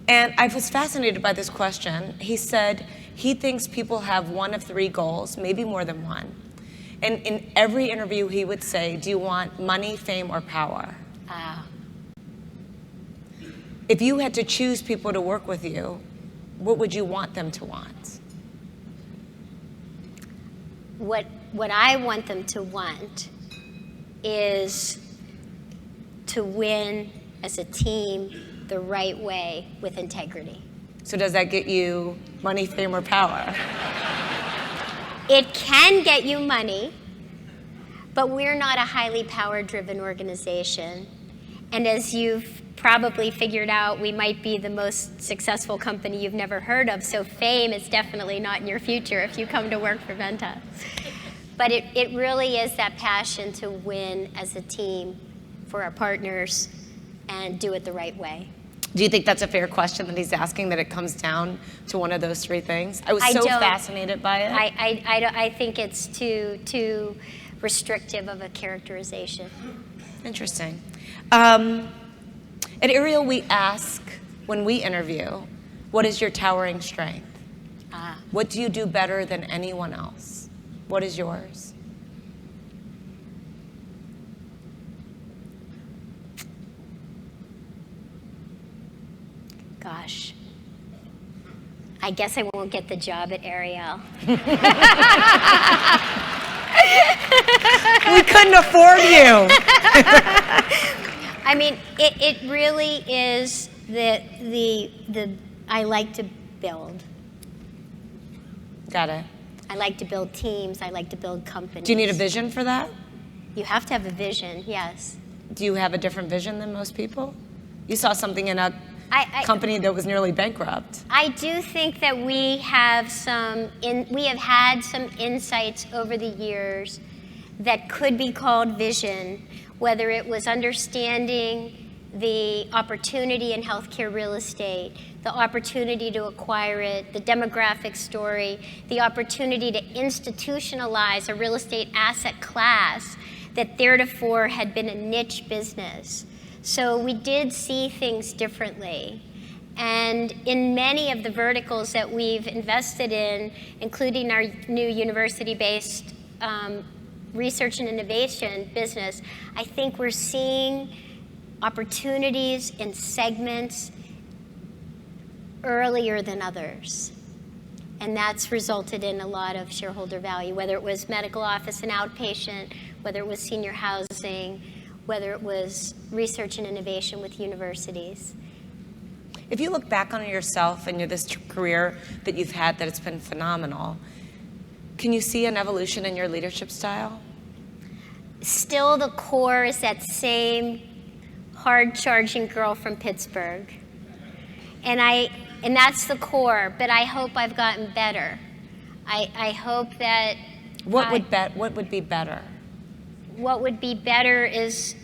Speaker 1: And I was fascinated by this question. He said he thinks people have one of three goals, maybe more than one. And in every interview he would say, do you want money, fame, or power? If you had to choose people to work with you, what would you want them to want?
Speaker 3: What I want them to want is to win as a team the right way with integrity.
Speaker 1: So does that get you money, fame, or power?
Speaker 3: It can get you money, but we're not a highly power-driven organization. And as you've probably figured out, we might be the most successful company you've never heard of, so fame is definitely not in your future if you come to work for Ventas. But it really is that passion to win as a team for our partners and do it the right way.
Speaker 1: Do you think that's a fair question that he's asking, that it comes down to one of those three things? I was so fascinated by it.
Speaker 3: I think it's too restrictive of a characterization.
Speaker 1: Interesting. At Ariel, we ask when we interview, what is your towering strength? What do you do better than anyone else? What is yours?
Speaker 3: Gosh, I guess I won't get the job at Ariel.
Speaker 1: We couldn't afford you.
Speaker 3: I mean, it really is I like to build.
Speaker 1: Got it.
Speaker 3: I like to build teams. I like to build companies.
Speaker 1: Do you need a vision for that?
Speaker 3: You have to have a vision, yes.
Speaker 1: Do you have a different vision than most people? You saw something in a company that was nearly bankrupt.
Speaker 3: I do think that we have had some insights over the years that could be called vision, whether it was understanding the opportunity in healthcare real estate, the opportunity to acquire it, the demographic story, the opportunity to institutionalize a real estate asset class that theretofore had been a niche business. So we did see things differently. And in many of the verticals that we've invested in, including our new university-based research and innovation business, I think we're seeing opportunities in segments earlier than others. And that's resulted in a lot of shareholder value, whether it was medical office and outpatient, whether it was senior housing, whether it was research and innovation with universities.
Speaker 1: If you look back on yourself and this career that you've had, that it's been phenomenal, can you see an evolution in your leadership style?
Speaker 3: Still, the core is that same hard-charging girl from Pittsburgh. And that's the core, but I hope I've gotten better. I hope that...
Speaker 1: What would be better?
Speaker 3: What would be better is,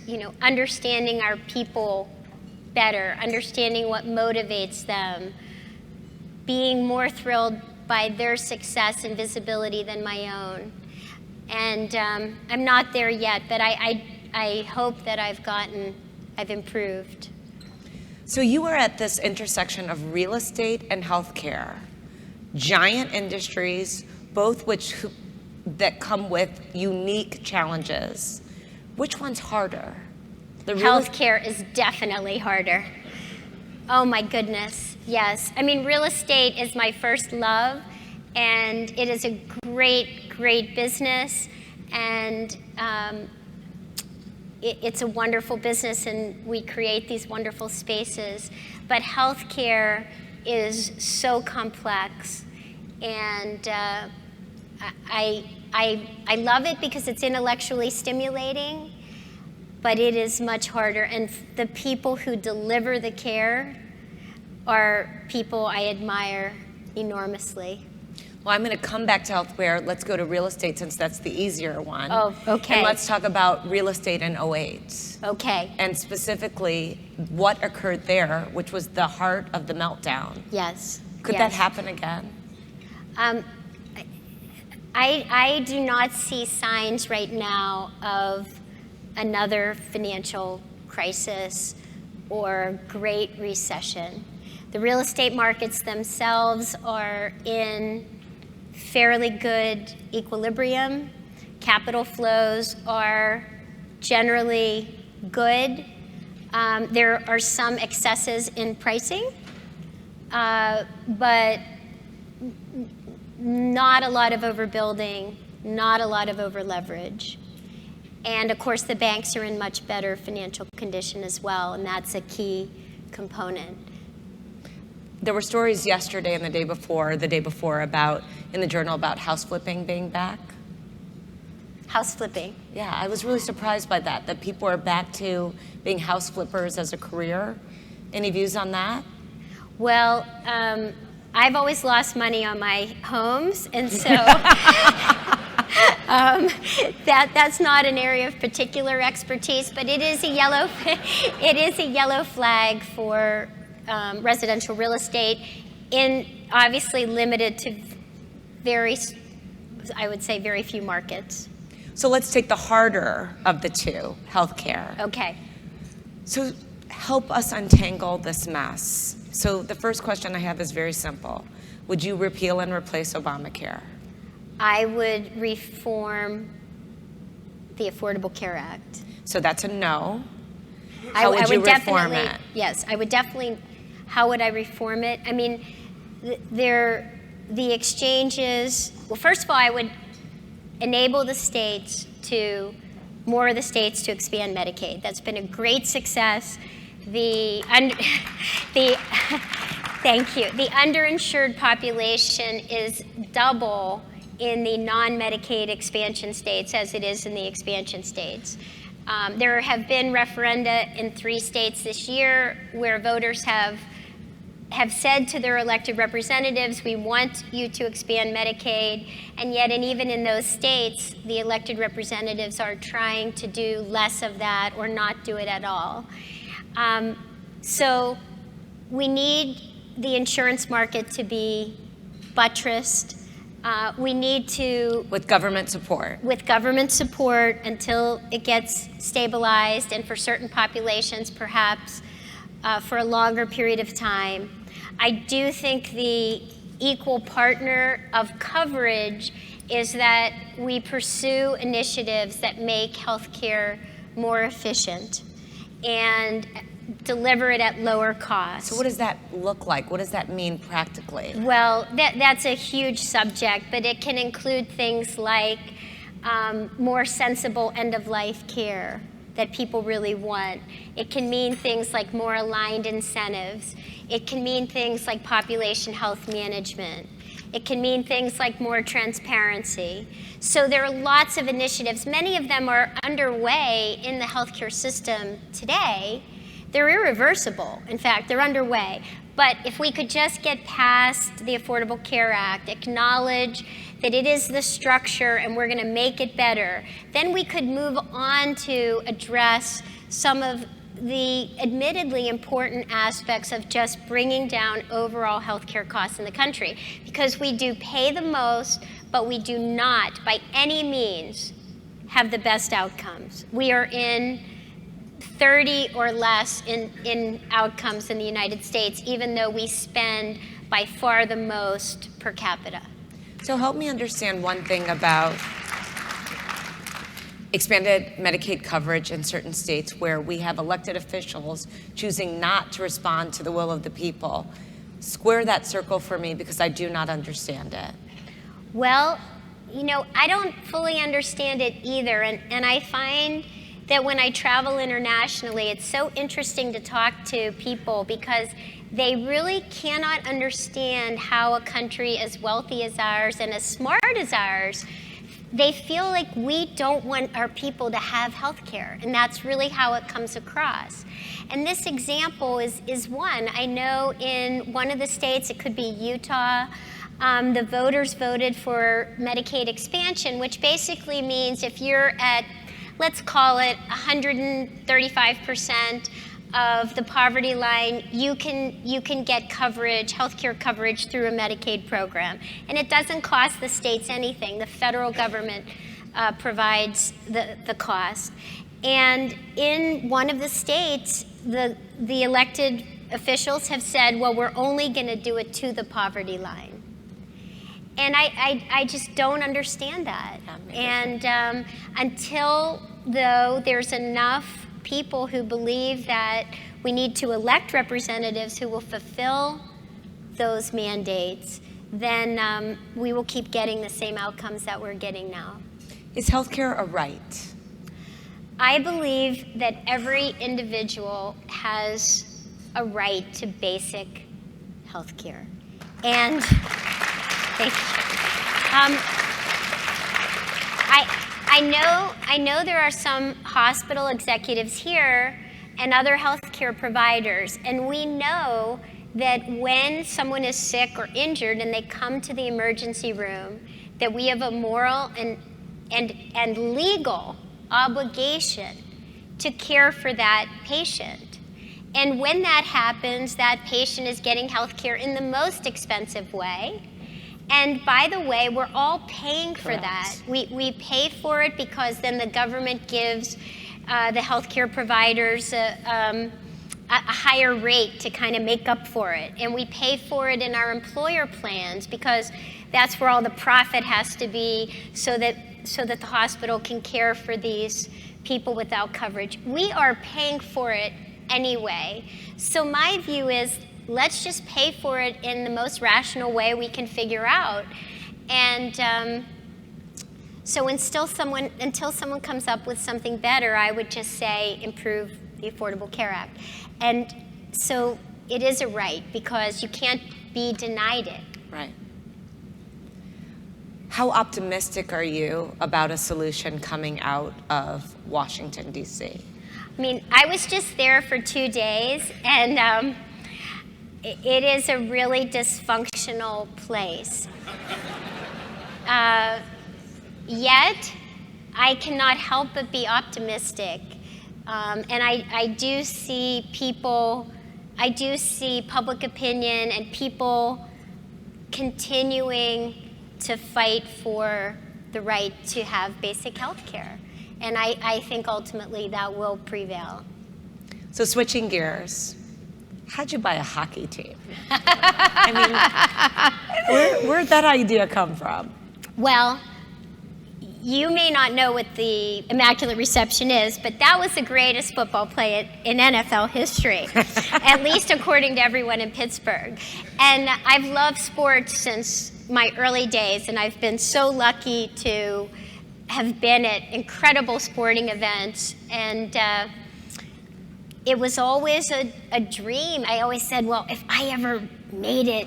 Speaker 3: understanding our people better, understanding what motivates them, being more thrilled by their success and visibility than my own. And I'm not there yet, but I hope that I've improved.
Speaker 1: So you are at this intersection of real estate and healthcare, giant industries, both that come with unique challenges. Which one's harder?
Speaker 3: Healthcare is definitely harder. Oh my goodness, yes. I mean, real estate is my first love, and it is a great, great business, and it's a wonderful business, and we create these wonderful spaces. But healthcare is so complex, and I love it because it's intellectually stimulating, but it is much harder. And the people who deliver the care are people I admire enormously.
Speaker 1: Well, I'm going to come back to healthcare. Let's go to real estate since that's the easier one.
Speaker 3: Oh, okay.
Speaker 1: And let's talk about real estate in '08.
Speaker 3: Okay.
Speaker 1: And specifically, what occurred there, which was the heart of the meltdown.
Speaker 3: Yes.
Speaker 1: Could that happen again?
Speaker 3: I do not see signs right now of another financial crisis or great recession. The real estate markets themselves are in fairly good equilibrium. Capital flows are generally good. There are some excesses in pricing, but not a lot of overbuilding, not a lot of overleverage. And of course, the banks are in much better financial condition as well, and that's a key component.
Speaker 1: There were stories yesterday and the day before about, in the Journal, about house flipping being back.
Speaker 3: House flipping.
Speaker 1: Yeah, I was really surprised by that people are back to being house flippers as a career. Any views on that?
Speaker 3: Well, I've always lost money on my homes, and so that's not an area of particular expertise, but it is a yellow flag for residential real estate, obviously limited to very few markets.
Speaker 1: So let's take the harder of the two, healthcare.
Speaker 3: Okay.
Speaker 1: So help us untangle this mess. So the first question I have is very simple. Would you repeal and replace Obamacare?
Speaker 3: I would reform the Affordable Care Act.
Speaker 1: So that's a no.
Speaker 3: How
Speaker 1: would you reform it?
Speaker 3: Yes, I would definitely. How would I reform it? I mean, the exchanges. Well, first of all, I would enable more of the states to expand Medicaid. That's been a great success. Thank you. The underinsured population is double in the non-Medicaid expansion states as it is in the expansion states. There have been referenda in 3 states this year where voters have said to their elected representatives, we want you to expand Medicaid, and yet even in those states, the elected representatives are trying to do less of that or not do it at all. So we need the insurance market to be buttressed. We need to...
Speaker 1: With government support.
Speaker 3: With government support until it gets stabilized, and for certain populations, perhaps for a longer period of time. I do think the equal partner of coverage is that we pursue initiatives that make healthcare more efficient and deliver it at lower cost.
Speaker 1: So what does that look like? What does that mean practically?
Speaker 3: Well, that's a huge subject, but it can include things like more sensible end-of-life care that people really want. It can mean things like more aligned incentives. It can mean things like population health management. It can mean things like more transparency. So there are lots of initiatives. Many of them are underway in the healthcare system today. They're irreversible. In fact, they're underway. But if we could just get past the Affordable Care Act, acknowledge that it is the structure and we're going to make it better, then we could move on to address some of the admittedly important aspects of just bringing down overall healthcare costs in the country. Because we do pay the most, but we do not, by any means, have the best outcomes. We are in 30 or less in outcomes in the United States, even though we spend by far the most per capita.
Speaker 1: So help me understand one thing about expanded Medicaid coverage in certain states where we have elected officials choosing not to respond to the will of the people. Square that circle for me, because I do not understand it.
Speaker 3: Well, you know, I don't fully understand it either. And I find that when I travel internationally, it's so interesting to talk to people because they really cannot understand how a country as wealthy as ours and as smart as ours, they feel like we don't want our people to have health care. And that's really how it comes across. And this example is one. I know in one of the states, it could be Utah, the voters voted for Medicaid expansion, which basically means if you're at, let's call it 135% of the poverty line, you can get coverage, healthcare coverage through a Medicaid program. And it doesn't cost the states anything. The federal government provides the cost. And in one of the states, the elected officials have said, well, we're only going to do it to the poverty line. And I just don't understand that. And until, though, there's enough people who believe that we need to elect representatives who will fulfill those mandates, then we will keep getting the same outcomes that we're getting now.
Speaker 1: Is healthcare a right?
Speaker 3: I believe that every individual has a right to basic healthcare. And thank you. I know there are some hospital executives here and other healthcare providers, and we know that when someone is sick or injured and they come to the emergency room, that we have a moral and legal obligation to care for that patient. And when that happens, that patient is getting health care in the most expensive way. And by the way, we're all paying for that. We pay for it because then the government gives the healthcare providers a higher rate to kind of make up for it. And we pay for it in our employer plans because that's where all the profit has to be so that the hospital can care for these people without coverage. We are paying for it anyway. So my view is, let's just pay for it in the most rational way we can figure out. And so until someone comes up with something better, I would just say improve the Affordable Care Act. And so it is a right because you can't be denied it.
Speaker 1: Right. How optimistic are you about a solution coming out of Washington, D.C.?
Speaker 3: I mean, I was just there for 2 days, and it is a really dysfunctional place. Yet, I cannot help but be optimistic. And I do see public opinion and people continuing to fight for the right to have basic health care. And I think ultimately that will prevail.
Speaker 1: So switching gears, how'd you buy a hockey team? I mean, where'd that idea come from?
Speaker 3: Well, you may not know what the Immaculate Reception is, but that was the greatest football play in NFL history, at least according to everyone in Pittsburgh. And I've loved sports since my early days, and I've been so lucky to have been at incredible sporting events. And it was always a dream. I always said, well, if I ever made it,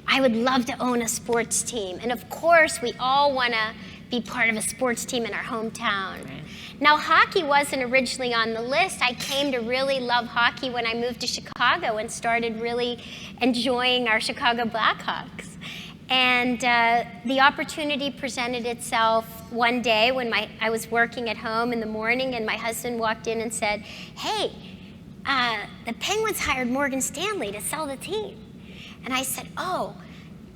Speaker 3: I would love to own a sports team. And of course, we all want to be part of a sports team in our hometown. Right. Now, hockey wasn't originally on the list. I came to really love hockey when I moved to Chicago and started really enjoying our Chicago Blackhawks. And the opportunity presented itself one day when I was working at home in the morning, and my husband walked in and said, hey, the Penguins hired Morgan Stanley to sell the team. And I said, oh,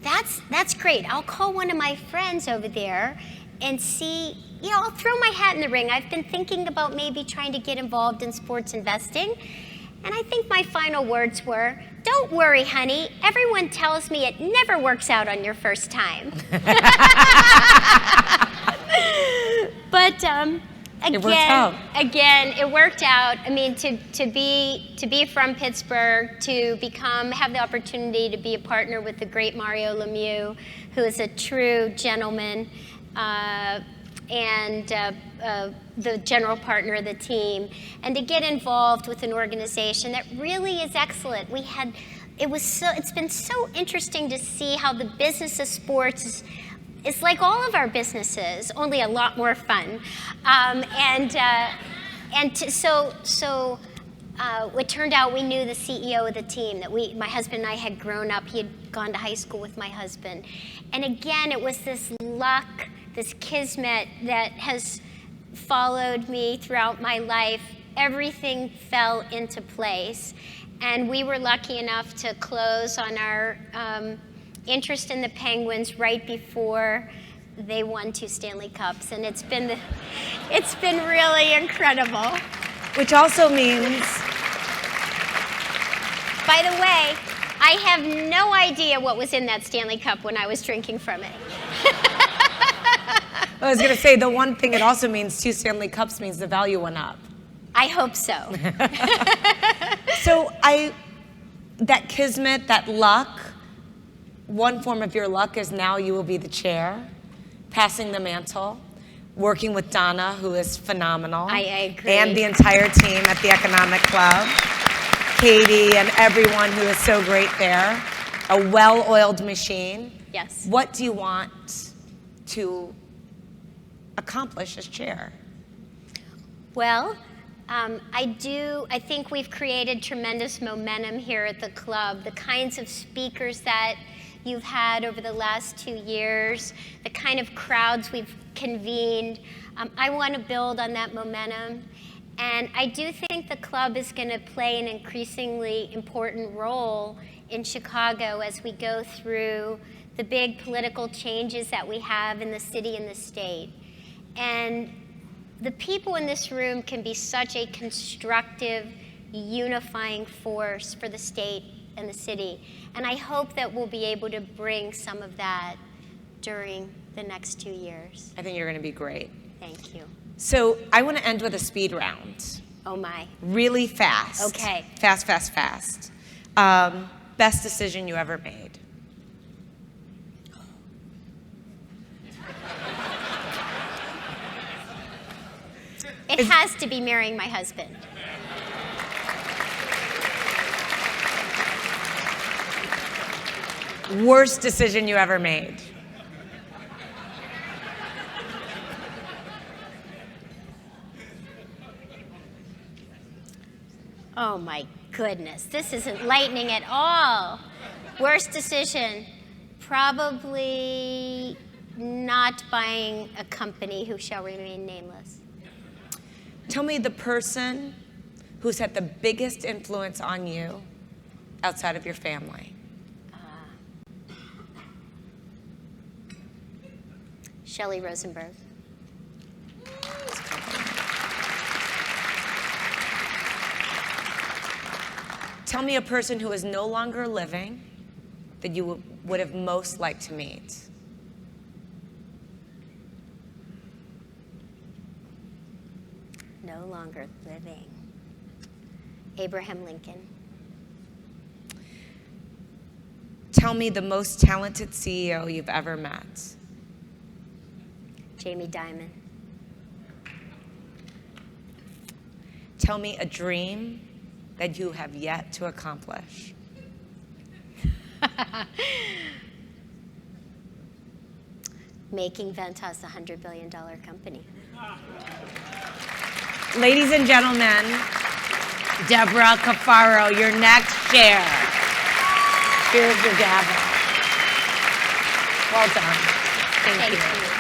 Speaker 3: that's great. I'll call one of my friends over there and see, I'll throw my hat in the ring. I've been thinking about maybe trying to get involved in sports investing. And I think my final words were, don't worry, honey. Everyone tells me it never works out on your first time. But it worked out. I mean, to be from Pittsburgh, to have the opportunity to be a partner with the great Mario Lemieux, who is a true gentleman, and the general partner of the team, and to get involved with an organization that really is excellent. It's been so interesting to see how the business of sports is like all of our businesses, only a lot more fun. So it turned out we knew the CEO of the team, that my husband and I had grown up. He had gone to high school with my husband. And again, it was this luck, this kismet that has followed me throughout my life. Everything fell into place. And we were lucky enough to close on our interest in the Penguins right before they won 2 Stanley Cups. And it's been really incredible.
Speaker 1: Which also means...
Speaker 3: By the way, I have no idea what was in that Stanley Cup when I was drinking from it.
Speaker 1: I was going to say, the one thing it also means, 2 Stanley Cups means the value went up.
Speaker 3: I hope so.
Speaker 1: So that kismet, that luck, one form of your luck is now you will be the chair, passing the mantle, working with Donna, who is phenomenal.
Speaker 3: I agree.
Speaker 1: And the entire team at the Economic Club, Katie and everyone who is so great there, a well-oiled machine.
Speaker 3: Yes.
Speaker 1: What do you want to accomplish as chair?
Speaker 3: Well, I think we've created tremendous momentum here at the club. The kinds of speakers that you've had over the last 2 years, the kind of crowds we've convened. I want to build on that momentum. And I do think the club is going to play an increasingly important role in Chicago as we go through the big political changes that we have in the city and the state. And the people in this room can be such a constructive, unifying force for the state and the city. And I hope that we'll be able to bring some of that during the next 2 years.
Speaker 1: I think you're going to be great.
Speaker 3: Thank you.
Speaker 1: So I want to end with a speed round.
Speaker 3: Oh, my.
Speaker 1: Really fast.
Speaker 3: Okay.
Speaker 1: Fast, fast, fast. Best decision you ever made?
Speaker 3: It has to be marrying my husband.
Speaker 1: Worst decision you ever made?
Speaker 3: Oh, my goodness. This isn't lightning at all. Worst decision? Probably not buying a company who shall remain nameless.
Speaker 1: Tell me the person who's had the biggest influence on you outside of your family.
Speaker 3: Shelley Rosenberg.
Speaker 1: Tell me a person who is no longer living that you would have most liked to meet.
Speaker 3: No longer living. Abraham Lincoln.
Speaker 1: Tell me the most talented CEO you've ever met.
Speaker 3: Jamie Dimon.
Speaker 1: Tell me a dream that you have yet to accomplish.
Speaker 3: Making Ventas a $100 billion company.
Speaker 1: Ladies and gentlemen, Debra Cafaro, your next chair. Here's your gavel. Well done. Thank you.